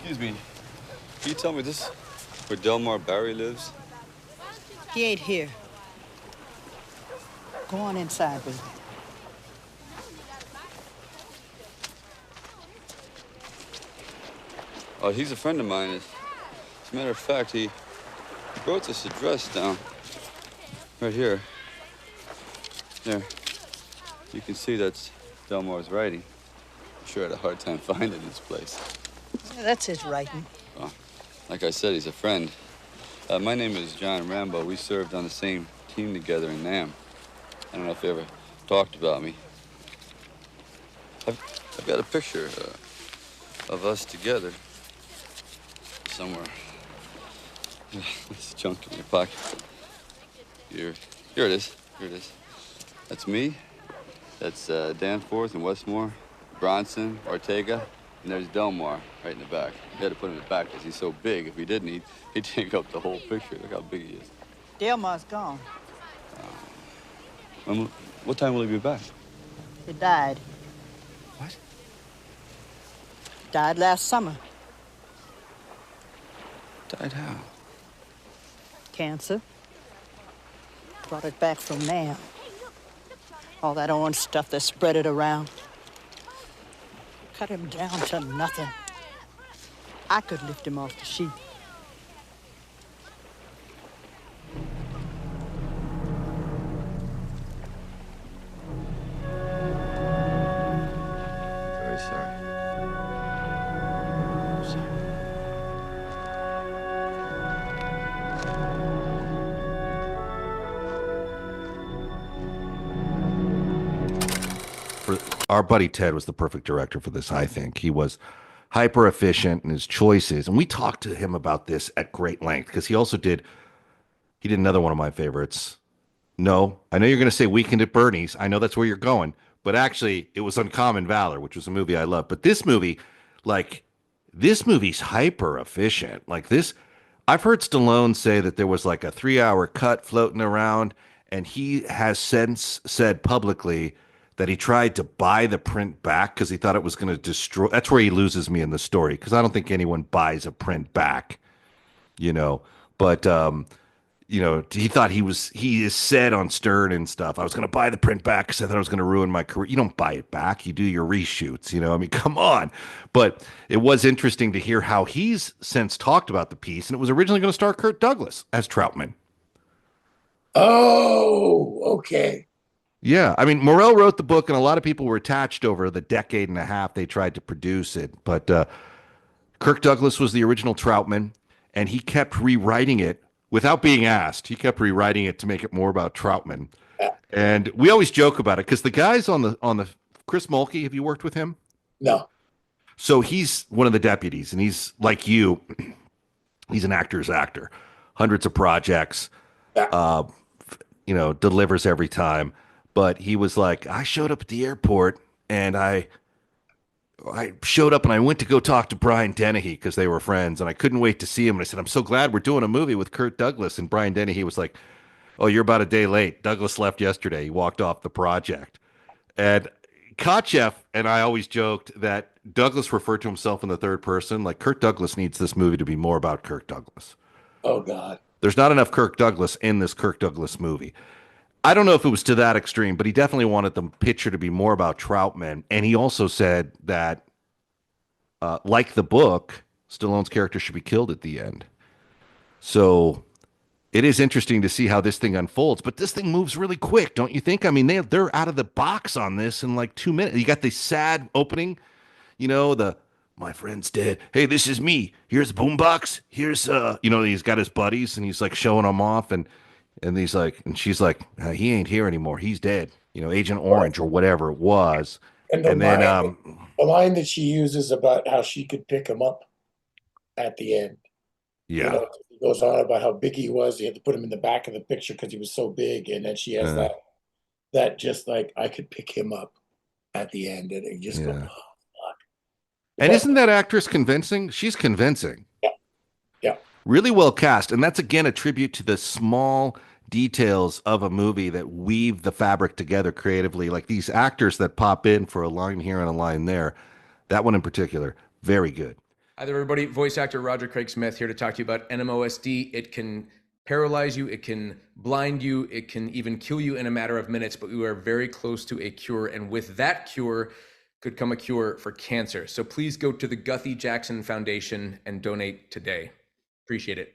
Excuse me. Can you tell me this where Delmar Barry lives? He ain't here. Go on inside with me. Oh, he's a friend of mine. As a matter of fact, he wrote this address down. Right here. There. You can see that's Delmar's writing. I'm sure I had a hard time finding this place. Yeah, that's his writing. Well, like I said, he's a friend. My name is John Rambo. We served on the same team together in Nam. I don't know if you ever talked about me. I've got a picture of us together somewhere. It's junk in your pocket. Here it is. Here it is. That's me. That's Danforth and Westmore, Bronson, Ortega, and there's Delmar right in the back. We had to put him in the back because he's so big. If he didn't, he'd take up the whole picture. Look how big he is. Delmar's gone. What time will he be back? He died. What? Died last summer. Died how? Cancer. Brought it back from Nam. All that orange stuff that spread it around. Cut him down to nothing. I could lift him off the sheet. Very sorry. Our buddy Ted was the perfect director for this, I think. He was hyper efficient in his choices. And we talked to him about this at great length because he did another one of my favorites. No, I know you're going to say Weekend at Bernie's. I know that's where you're going. But actually, it was Uncommon Valor, which was a movie I love. But this movie's hyper efficient. Like this, I've heard Stallone say that there was like a 3-hour cut floating around. And he has since said publicly that he tried to buy the print back because he thought it was going to destroy. That's where he loses me in the story because I don't think anyone buys a print back, you know. But he thought he is said on Stern and stuff. I was going to buy the print back because I thought it was going to ruin my career. You don't buy it back. You do your reshoots, you know. I mean, come on. But it was interesting to hear how he's since talked about the piece, and it was originally going to star Kirk Douglas as Trautman. Oh, okay. Yeah, I mean, Morell wrote the book, and a lot of people were attached over the decade and a half they tried to produce it. But Kirk Douglas was the original Trautman, and he kept rewriting it without being asked. He kept rewriting it to make it more about Trautman. And we always joke about it because the guys on the Chris Mulkey, have you worked with him? No. So he's one of the deputies, and he's like you. He's an actor's actor, hundreds of projects, delivers every time. But he was like, I showed up at the airport and I showed up and I went to go talk to Brian Dennehy because they were friends and I couldn't wait to see him. And I said, I'm so glad we're doing a movie with Kirk Douglas. And Brian Dennehy was like, oh, you're about a day late. Douglas left yesterday. He walked off the project. And Kotcheff and I always joked that Douglas referred to himself in the third person. Like Kirk Douglas needs this movie to be more about Kirk Douglas. Oh, God. There's not enough Kirk Douglas in this Kirk Douglas movie. I don't know if it was to that extreme, but he definitely wanted the picture to be more about Trautman. And he also said that, like the book, Stallone's character should be killed at the end. So it is interesting to see how this thing unfolds. But this thing moves really quick, don't you think? I mean, they're out of the box on this in like 2 minutes. You got the sad opening, my friend's dead. Hey, this is me. Here's boombox. Here's he's got his buddies and he's like showing them off and he's like, and she's like, he ain't here anymore. He's dead. Agent Orange or whatever it was. And then the line that she uses about how she could pick him up at the end. Yeah. He goes on about how big he was. He had to put him in the back of the picture because he was so big. And then she has that just like, I could pick him up at the end. And it just goes, oh, fuck. And isn't that actress convincing? She's convincing. Yeah. Really well cast. And that's, again, a tribute to the small details of a movie that weave the fabric together creatively. Like these actors that pop in for a line here and a line there. That one in particular, very good. Hi there, everybody. Voice actor Roger Craig Smith here to talk to you about NMOSD. It can paralyze you, it can blind you, it can even kill you in a matter of minutes, but we are very close to a cure. And with that cure could come a cure for cancer. So please go to the Guthrie Jackson Foundation and donate today. Appreciate it.